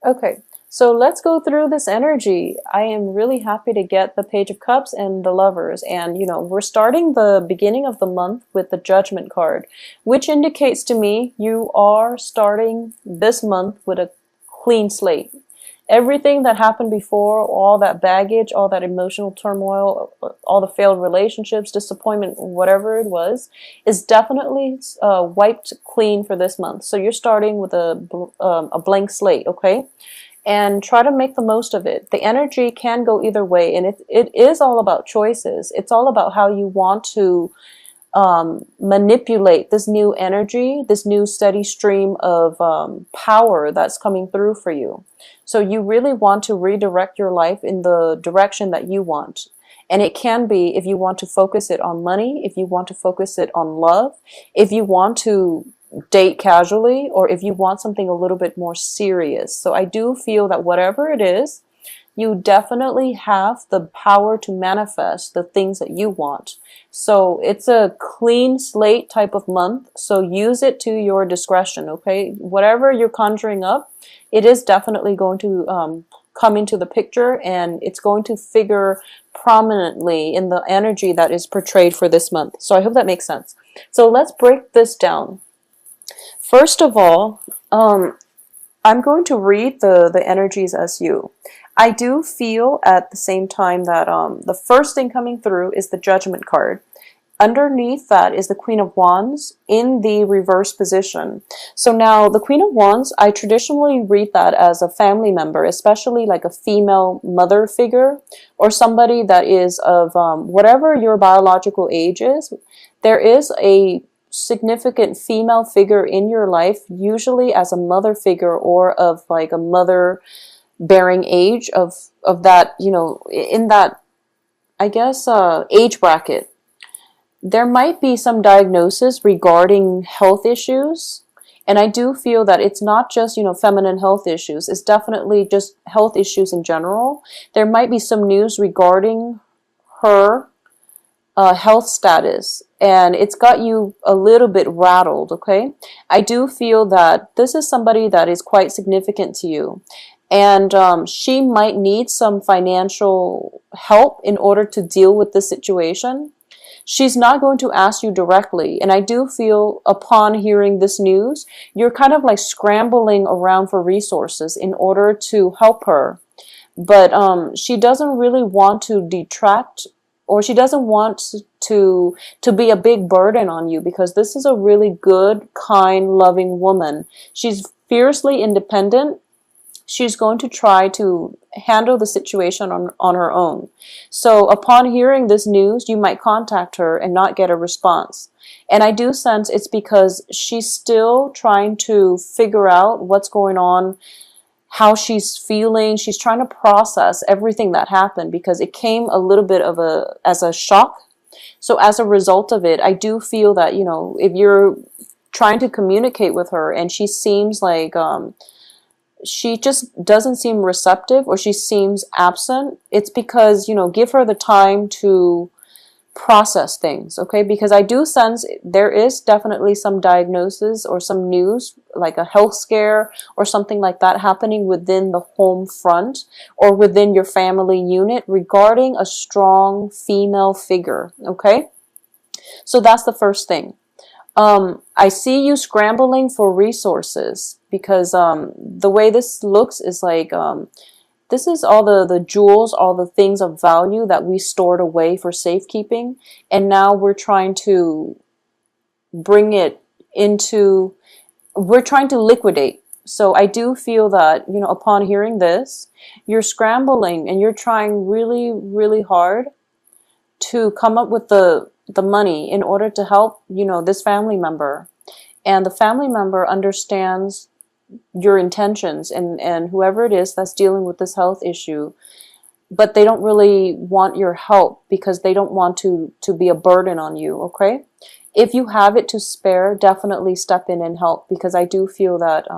Okay, so let's go through this energy. I am really happy to get the Page of Cups and the Lovers. And, we're starting the beginning of the month with the Judgment card, which indicates to me you are starting this month with a clean slate. Everything that happened before, all that baggage, all that emotional turmoil, all the failed relationships, disappointment, whatever it was, is definitely wiped clean for this month. So you're starting with a blank slate, okay? And try to make the most of it. The energy can go either way, and it is all about choices. It's all about how you want to manipulate this new energy, this new steady stream of power that's coming through for you. So you really want to redirect your life in the direction that you want. And it can be if you want to focus it on money, if you want to focus it on love, if you want to date casually, or if you want something a little bit more serious. So I do feel that whatever it is, you definitely have the power to manifest the things that you want. So it's a clean slate type of month. So use it to your discretion, okay? Whatever you're conjuring up, it is definitely going to come into the picture, and it's going to figure prominently in the energy that is portrayed for this month. So I hope that makes sense. So let's break this down. First of all, I'm going to read the energies as you. I do feel at the same time that the first thing coming through is the Judgment card. Underneath that is the Queen of Wands in the reverse position. So now the Queen of Wands, I traditionally read that as a family member, especially like a female mother figure or somebody that is of whatever your biological age is. There is a significant female figure in your life, usually as a mother figure or of like a mother bearing age of that, in that, I guess, age bracket. There might be some diagnosis regarding health issues, and I do feel that it's not just, feminine health issues. It's definitely just health issues in general. There might be some news regarding her health status, and it's got you a little bit rattled, okay? I do feel that this is somebody that is quite significant to you, and she might need some financial help in order to deal with this situation. She's not going to ask you directly, and I do feel upon hearing this news, you're kind of like scrambling around for resources in order to help her. But she doesn't really want to detract, or she doesn't want to be a big burden on you, because this is a really good, kind, loving woman. She's fiercely independent. She's going to try to handle the situation on her own. So upon hearing this news, you might contact her and not get a response. And I do sense it's because she's still trying to figure out what's going on, how she's feeling. She's trying to process everything that happened, because it came a little bit of as a shock. So as a result of it, I do feel that, if you're trying to communicate with her and she seems like, she just doesn't seem receptive, or she seems absent, it's because, give her the time to process things, okay? Because I do sense there is definitely some diagnosis or some news, like a health scare or something like that happening within the home front or within your family unit regarding a strong female figure, okay? So that's the first thing. I see you scrambling for resources, because the way this looks is like this is all the jewels, all the things of value that we stored away for safekeeping, and now we're trying to bring it into, we're trying to liquidate. So I do feel that, upon hearing this, you're scrambling and you're trying really, really hard to come up with the money in order to help, this family member. And the family member understands your intentions, and whoever it is that's dealing with this health issue, but they don't really want your help because they don't want to be a burden on you, okay? If you have it to spare, definitely step in and help, because I do feel that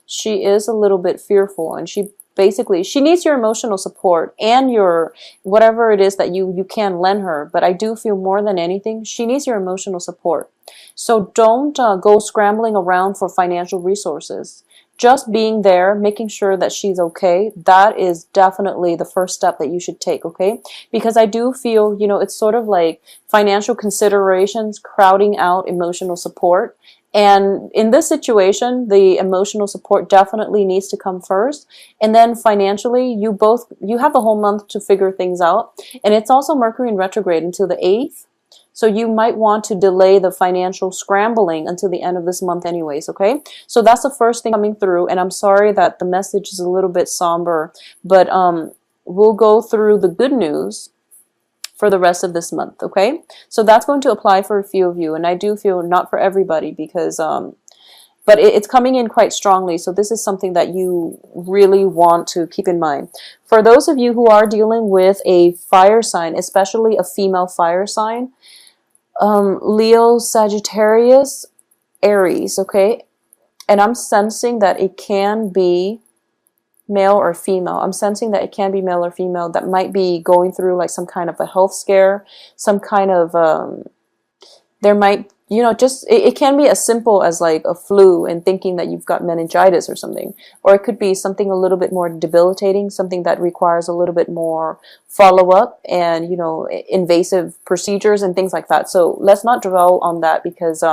she is a little bit fearful, and she needs your emotional support and your whatever it is that you can lend her. But I do feel more than anything, she needs your emotional support. So don't go scrambling around for financial resources. just being there, making sure that she's okay, that is definitely the first step that you should take, okay? Because I do feel, you know, it's sort of like financial considerations crowding out emotional support. And in this situation, the emotional support definitely needs to come first. And then financially, you have the whole month to figure things out. And it's also Mercury in retrograde until the 8th. So you might want to delay the financial scrambling until the end of this month anyways, okay? So that's the first thing coming through. And I'm sorry that the message is a little bit somber, but we'll go through the good news for the rest of this month, okay? So that's going to apply for a few of you, and I do feel not for everybody because, but it's coming in quite strongly, so this is something that you really want to keep in mind. For those of you who are dealing with a fire sign, especially a female fire sign, Leo, Sagittarius, Aries, okay? And I'm sensing that it can be male or female. I'm sensing that it can be male or female that might be going through like some kind of a health scare, some kind of, there might, you know, just, it can be as simple as like a flu and thinking that you've got meningitis or something. Or it could be something a little bit more debilitating, something that requires a little bit more follow-up and, you know, invasive procedures and things like that. So let's not dwell on that because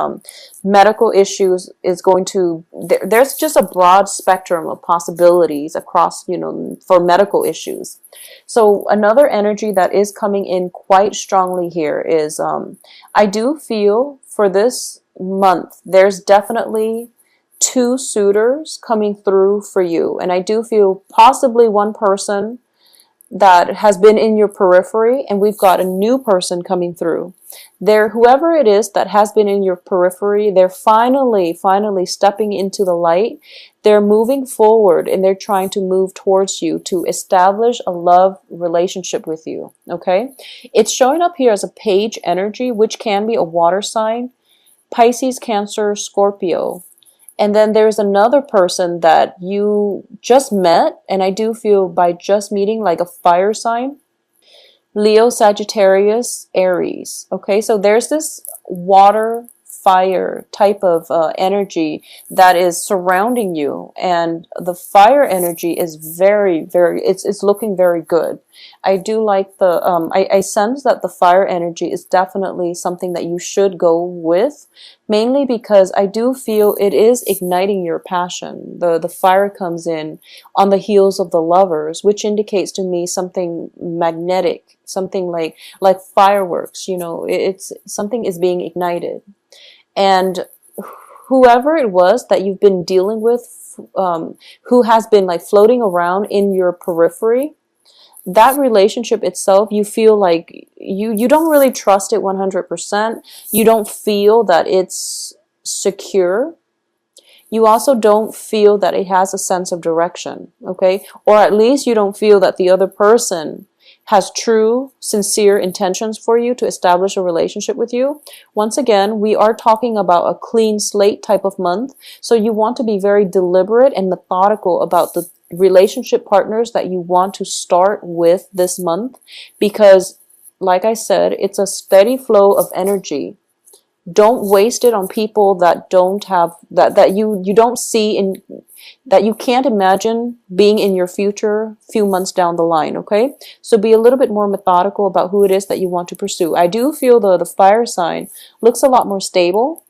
medical issues is going to, there's just a broad spectrum of possibilities across, you know, for medical issues. So another energy that is coming in quite strongly here is I do feel for this month, there's definitely 2 suitors coming through for you. And I do feel possibly one person that has been in your periphery, and we've got a new person coming through. Whoever it is that has been in your periphery, they're finally stepping into the light. They're moving forward and they're trying to move towards you to establish a love relationship with you, okay? It's showing up here as a page energy, which can be a water sign, Pisces, Cancer, Scorpio. And then there's another person that you just met, and I do feel by just meeting like a fire sign, Leo, Sagittarius, Aries. Okay, so there's this water, fire type of energy that is surrounding you, and the fire energy is very, it's looking very good. I do like the I sense that the fire energy is definitely something that you should go with, mainly because I do feel it is igniting your passion. The fire comes in on the heels of the lovers, which indicates to me something magnetic, something like fireworks, you know, it's something is being ignited. And whoever it was that you've been dealing with, who has been like floating around in your periphery, that relationship itself, you feel like you don't really trust it 100%. You don't feel that it's secure. You also don't feel that it has a sense of direction, okay? Or at least you don't feel that the other person has true, sincere intentions for you to establish a relationship with you. Once again, we are talking about a clean slate type of month. So you want to be very deliberate and methodical about the relationship partners that you want to start with this month. Because, like I said, it's a steady flow of energy. Don't waste it on people that don't have, that you don't see in, that you can't imagine being in your future few months down the line, okay? So be a little bit more methodical about who it is that you want to pursue. I do feel the fire sign looks a lot more stable.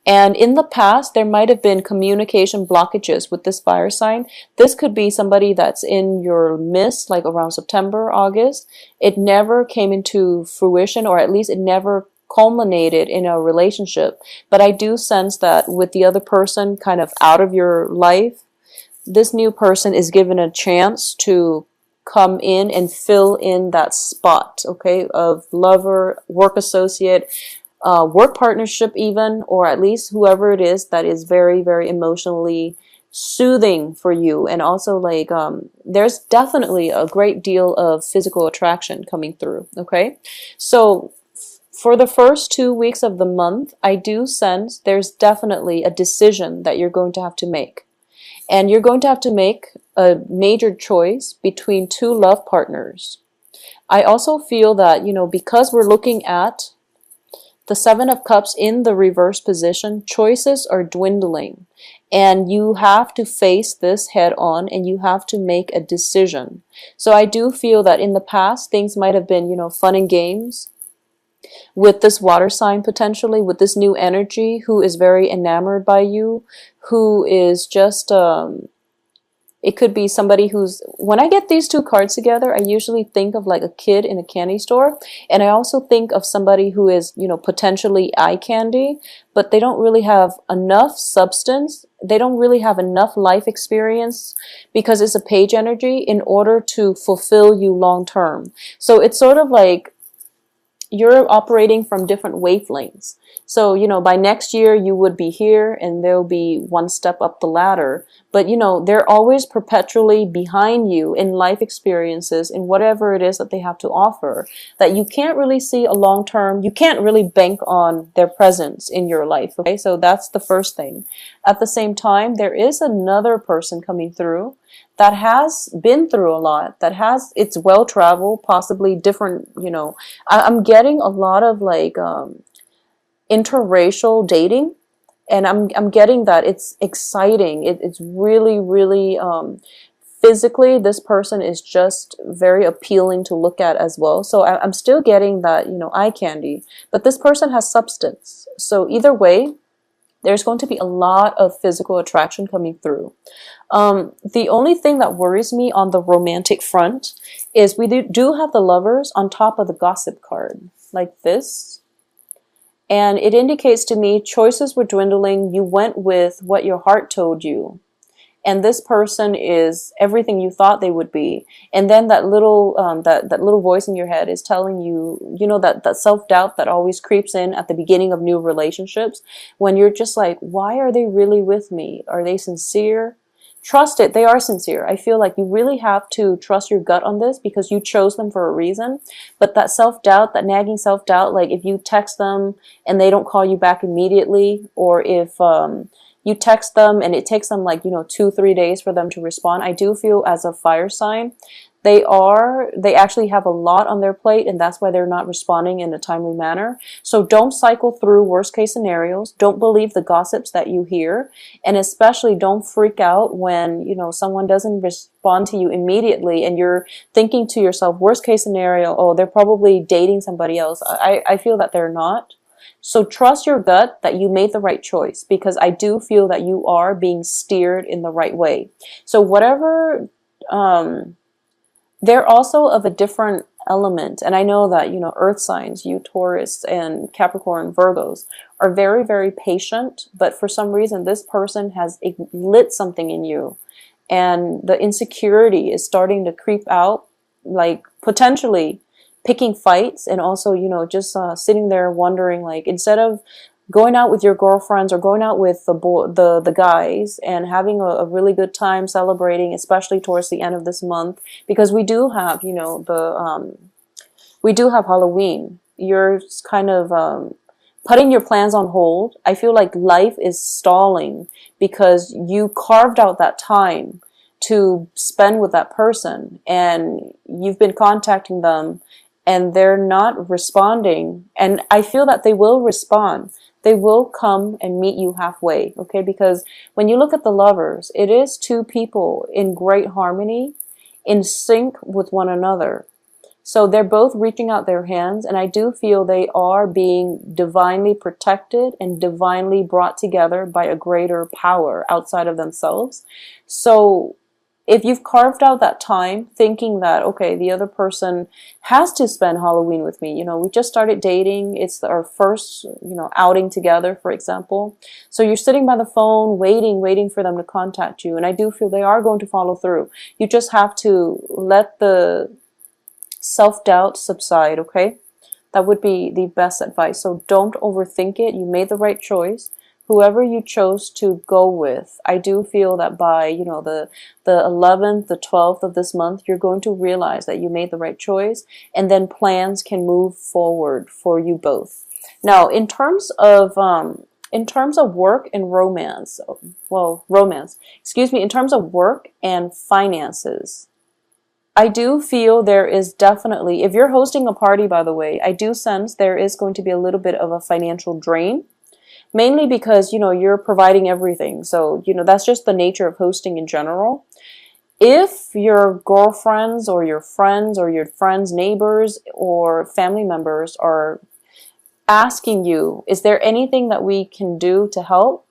And in the past, there might have been communication blockages with this fire sign. This could be somebody that's in your midst, like around September, August. It never came into fruition, or at least it never culminated in a relationship. But I do sense that with the other person kind of out of your life, this new person is given a chance to come in and fill in that spot, okay, of lover, work associate, work partnership even, or at least whoever it is that is very, very emotionally soothing for you. And also like there's definitely a great deal of physical attraction coming through, okay? So for the first 2 weeks of the month, I do sense there's definitely a decision that you're going to have to make. And you're going to have to make a major choice between 2 love partners. I also feel that, you know, because we're looking at The Seven of Cups in the reverse position, choices are dwindling. And you have to face this head on and you have to make a decision. So I do feel that in the past, things might have been, fun and games with this water sign potentially, with this new energy who is very enamored by you, who is just it could be somebody who's, when I get these two cards together, I usually think of like a kid in a candy store. And I also think of somebody who is, potentially eye candy, but they don't really have enough substance. They don't really have enough life experience because it's a page energy in order to fulfill you long term. So it's sort of like you're operating from different wavelengths. So, by next year you would be here and they'll be one step up the ladder. But, they're always perpetually behind you in life experiences, in whatever it is that they have to offer, that you can't really see a long term, you can't really bank on their presence in your life. Okay, so that's the first thing. At the same time, there is another person coming through that has been through a lot, it's well traveled, possibly different, I'm getting a lot of like, interracial dating, and I'm getting that it's exciting. It's really, really, physically, this person is just very appealing to look at as well. So I'm still getting that, eye candy, but this person has substance. So either way, there's going to be a lot of physical attraction coming through. The only thing that worries me on the romantic front is we do have the Lovers on top of the Gossip card, like this. And it indicates to me choices were dwindling. You went with what your heart told you. And this person is everything you thought they would be. And then that little that little voice in your head is telling you, that self-doubt that always creeps in at the beginning of new relationships, when you're just like, why are they really with me? Are they sincere? Trust it. They are sincere. I feel like you really have to trust your gut on this because you chose them for a reason. But that self-doubt, that nagging self-doubt, like if you text them and they don't call you back immediately, or if you text them and it takes them like, 2-3 days for them to respond, I do feel as a fire sign, they actually have a lot on their plate, and that's why they're not responding in a timely manner. So don't cycle through worst case scenarios. Don't believe the gossips that you hear, and especially don't freak out when, someone doesn't respond to you immediately and you're thinking to yourself, worst case scenario, oh, they're probably dating somebody else. I feel that they're not. So trust your gut that you made the right choice, because I do feel that you are being steered in the right way. So whatever, they're also of a different element. And I know that, earth signs, you Taurus and Capricorn, Virgos, are very, very patient. But for some reason, this person has lit something in you. And the insecurity is starting to creep out, like potentially picking fights, and also, just sitting there wondering, like, instead of going out with your girlfriends or going out with the guys and having a really good time celebrating, especially towards the end of this month, because we do have, we do have Halloween. You're kind of putting your plans on hold. I feel like life is stalling because you carved out that time to spend with that person, and you've been contacting them and they're not responding. And I feel that they will respond. They will come and meet you halfway, okay? Because when you look at the Lovers, it is two people in great harmony, in sync with one another. So they're both reaching out their hands, and I do feel they are being divinely protected and divinely brought together by a greater power outside of themselves. So if you've carved out that time thinking that, okay, the other person has to spend Halloween with me, we just started dating, it's our first, outing together, for example. So you're sitting by the phone, waiting for them to contact you. And I do feel they are going to follow through. You just have to let the self-doubt subside, okay? That would be the best advice. So don't overthink it. You made the right choice. Whoever you chose to go with, I do feel that by, the 11th, the 12th of this month, you're going to realize that you made the right choice, and then plans can move forward for you both. Now, in terms of work and romance, in terms of work and finances, I do feel there is definitely, if you're hosting a party, by the way, I do sense there is going to be a little bit of a financial drain, mainly because, you're providing everything. So, that's just the nature of hosting in general. If your girlfriends or your friends or your friends' neighbors or family members are asking you, is there anything that we can do to help?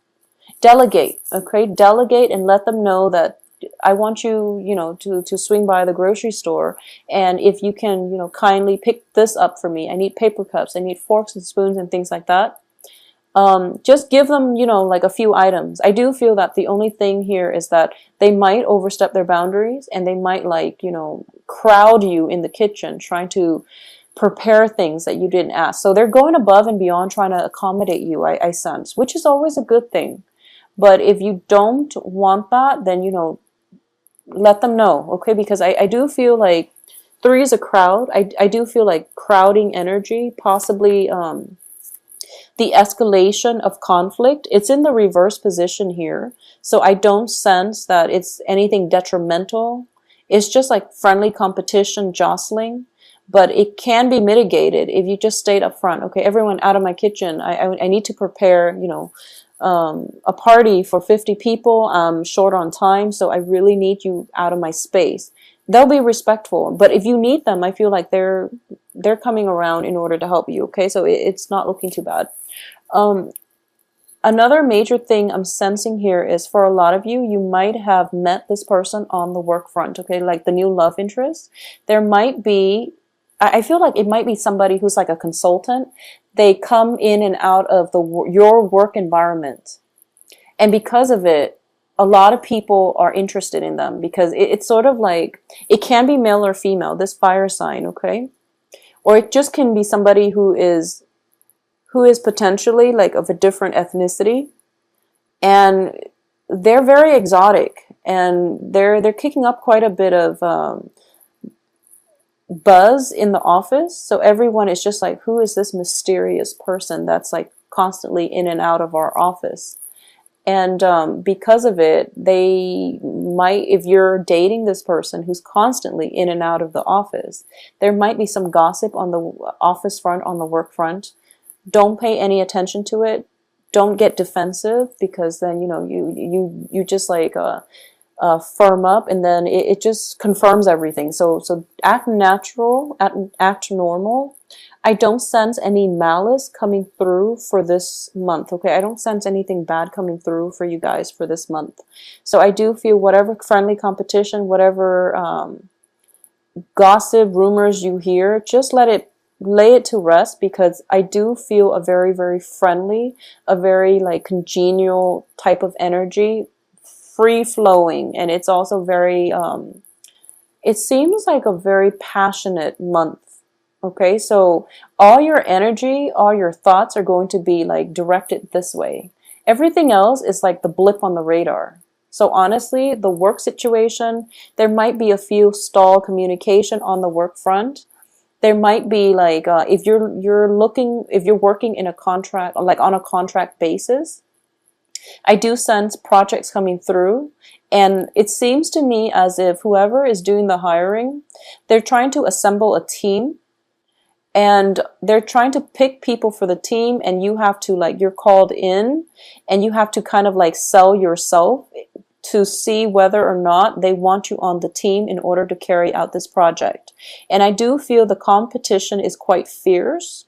Delegate, okay? Delegate and let them know that I want you, to swing by the grocery store, and if you can, kindly pick this up for me. I need paper cups, I need forks and spoons and things like that. Just give them, like a few items. I do feel that the only thing here is that they might overstep their boundaries, and they might crowd you in the kitchen trying to prepare things that you didn't ask. So they're going above and beyond trying to accommodate you, I sense, which is always a good thing. But if you don't want that, then, let them know, okay? Because I do feel like 3 is a crowd. I do feel like crowding energy, possibly the escalation of conflict. It's in the reverse position here. So I don't sense that it's anything detrimental. It's just like friendly competition, jostling. But it can be mitigated if you just stayed up front. Okay, everyone out of my kitchen. I need to prepare, a party for 50 people. I'm short on time, so I really need you out of my space. They'll be respectful, but if you need them, I feel like they're coming around in order to help you. Okay, so it's not looking too bad. Another major thing I'm sensing here is, for a lot of you, you might have met this person on the work front. Okay, like the new love interest. There might be, I feel like it might be somebody who's like a consultant. They come in and out of your work environment. And because of it, a lot of people are interested in them, because it's sort of like, it can be male or female, this fire sign, okay? Or it just can be somebody who is potentially like of a different ethnicity, and they're very exotic, and they're kicking up quite a bit of buzz in the office. So everyone is just like, who is this mysterious person that's like constantly in and out of our office? And because of it, they might, if you're dating this person who's constantly in and out of the office, there might be some gossip on the office front, on the work front. Don't pay any attention to it. Don't get defensive, because then, you just like firm up, and then it just confirms everything. So act natural, act normal. I don't sense any malice coming through for this month, okay? I don't sense anything bad coming through for you guys for this month. So I do feel whatever friendly competition, whatever gossip, rumors you hear, just lay it to rest, because I do feel a very, very friendly, a very like congenial type of energy, free flowing, and it's also very, it seems like a very passionate month. Okay, so all your energy, all your thoughts are going to be like directed this way. Everything else is like the blip on the radar. So honestly, the work situation, there might be a few stall communication on the work front. There might be like, if you're working in a contract, like on a contract basis, I do sense projects coming through. And it seems to me as if whoever is doing the hiring, they're trying to assemble a team. And they're trying to pick people for the team, and you have to like, you're called in, and you have to kind of like sell yourself to see whether or not they want you on the team in order to carry out this project. And I do feel the competition is quite fierce.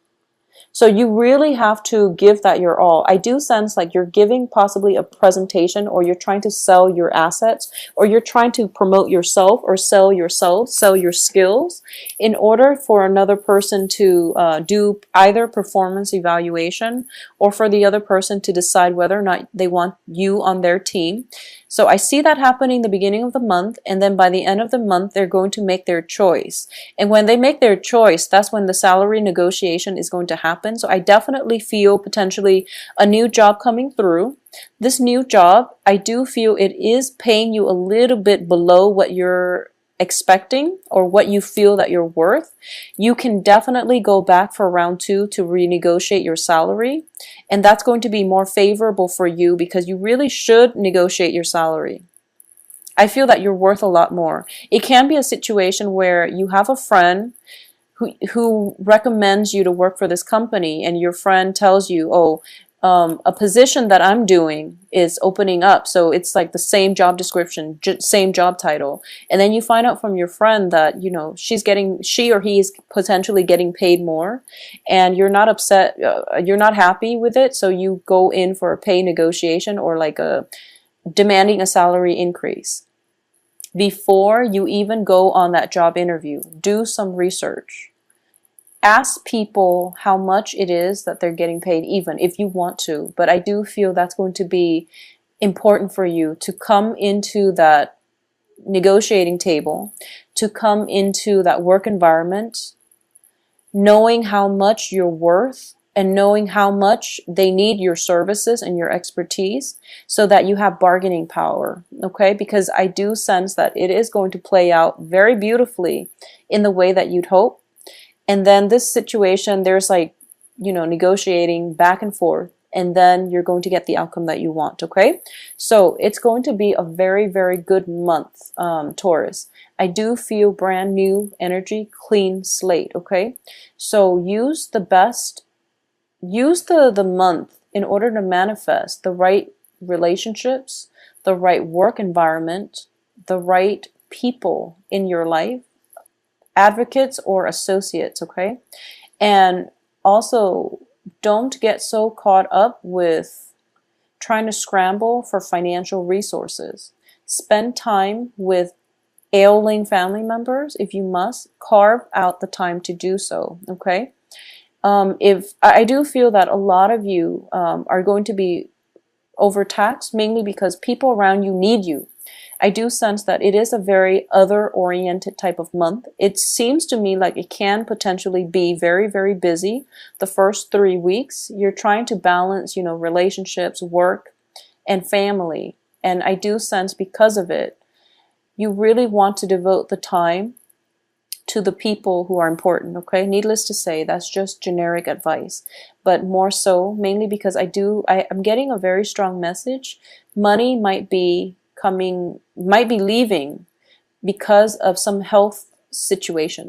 So you really have to give that your all. I do sense like you're giving possibly a presentation, or you're trying to sell your assets, or you're trying to promote yourself or sell yourself, sell your skills in order for another person to do either performance evaluation, or for the other person to decide whether or not they want you on their team. So I see that happening the beginning of the month, and then by the end of the month, they're going to make their choice. And when they make their choice, that's when the salary negotiation is going to happen. So I definitely feel potentially a new job coming through. This new job, I do feel it is paying you a little bit below what you're expecting or what you feel that you're worth. You can definitely go back for round 2 to renegotiate your salary, and that's going to be more favorable for you, because you really should negotiate your salary. I feel that you're worth a lot more. It can be a situation where you have a friend who recommends you to work for this company, and your friend tells you, oh, a position that I'm doing is opening up, so it's like the same job description, same job title, and then you find out from your friend that, you know, she or he is potentially getting paid more, and you're not upset, you're not happy with it, so you go in for a pay negotiation, or like a demanding a salary increase. Before you even go on that job interview, do some research. Ask people how much it is that they're getting paid, even if you want to. But I do feel that's going to be important for you to come into that negotiating table, to come into that work environment, knowing how much you're worth and knowing how much they need your services and your expertise, so that you have bargaining power, okay? Because I do sense that it is going to play out very beautifully in the way that you'd hope. And then this situation, there's like, you know, negotiating back and forth, and then you're going to get the outcome that you want, okay? So it's going to be a very, very good month, Taurus. I do feel brand new energy, clean slate, okay? So use the month in order to manifest the right relationships, the right work environment, the right people in your life, advocates or associates, okay? And also, don't get so caught up with trying to scramble for financial resources. Spend time with ailing family members if you must. Carve out the time to do so, okay? If I do feel that a lot of you are going to be overtaxed, mainly because people around you need you. I do sense that it is a very other-oriented type of month. It seems to me like it can potentially be very, very busy the first 3 weeks. You're trying to balance, you know, relationships, work, and family. And I do sense because of it, you really want to devote the time to the people who are important, okay? Needless to say, that's just generic advice. But more so, mainly because I'm getting a very strong message. Money might be leaving because of some health situation.